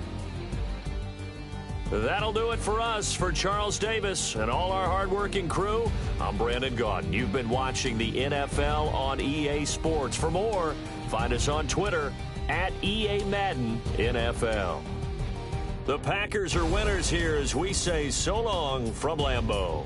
That'll do it for us. For Charles Davis and all our hardworking crew, I'm Brandon Gaudin. You've been watching the NFL on EA Sports. For more, find us on Twitter at EA Madden NFL. The Packers are winners here as we say so long from Lambeau.